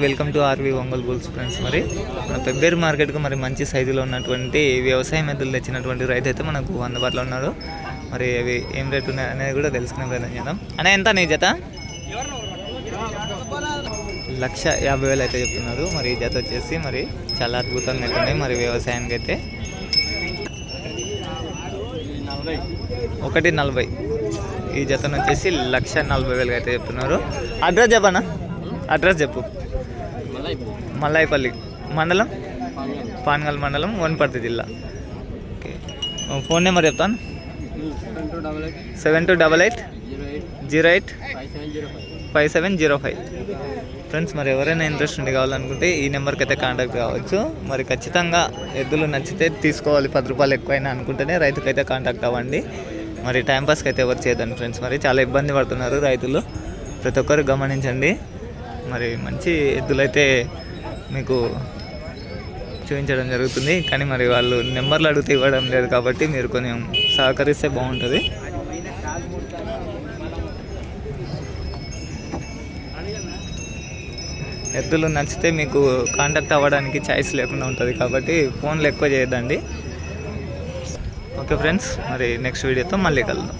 Welcome to RV Ongole bulls friends. మరి మన పెబ్బేరు మార్కెట్కు మరి మంచి సైజులో ఉన్నటువంటి వ్యవసాయ ఎద్దులు తెచ్చినటువంటి రైతు అయితే మనకు అందుబాటులో ఉన్నాడు. మరి అవి ఏం రేటు ఉన్నాయి అనేది కూడా తెలుసుకునే ప్రయత్నం చేద్దాం. అన్న ఎంత నీ జత? 1,50,000 అయితే చెప్తున్నారు. మరి ఈ జత వచ్చేసి మరి చాలా అద్భుతంగా అయితే ఉన్నాయి. మరి వ్యవసాయానికి అయితే 1,40,000 ఈ జతను వచ్చేసి 1,40,000 అయితే చెప్తున్నారు. అడ్రస్ చెప్పనా? అడ్రస్ చెప్పు. మల్లాయిపల్లి మండలం, పాన్గల్ మండలం, వనపర్తి జిల్లా. ఓకే, ఫోన్ నెంబర్ చెప్తాను. 7288085705. ఫ్రెండ్స్, మరి ఎవరైనా ఇంట్రెస్ట్ ఉండి కావాలనుకుంటే ఈ నెంబర్కి అయితే కాంటాక్ట్ కావచ్చు. మరి ఖచ్చితంగా ఎద్దులు నచ్చితే తీసుకోవాలి. 10 రూపాయలు ఎక్కువైనా అనుకుంటేనే రైతుకైతే కాంటాక్ట్ అవ్వండి. మరి టైంపాస్కి అయితే ఎవరు చేయదండి ఫ్రెండ్స్. మరి చాలా ఇబ్బంది పడుతున్నారు రైతులు, ప్రతి ఒక్కరు గమనించండి. మరి మంచి ఎద్దులైతే మీకు చూపించడం జరుగుతుంది, కానీ మరి వాళ్ళు నెంబర్లు అడిగితే ఇవ్వడం లేదు. కాబట్టి మీరు కొంచెం సహకరిస్తే బాగుంటుంది. ఎద్దులు నచ్చితే మీకు కాంటాక్ట్ అవ్వడానికి ఛాయిస్ లేకుండా ఉంటుంది. కాబట్టి ఫోన్లు ఎక్కువ చేయొద్దండి. ఓకే ఫ్రెండ్స్, మరి నెక్స్ట్ వీడియోతో మళ్ళీ కలుద్దాం.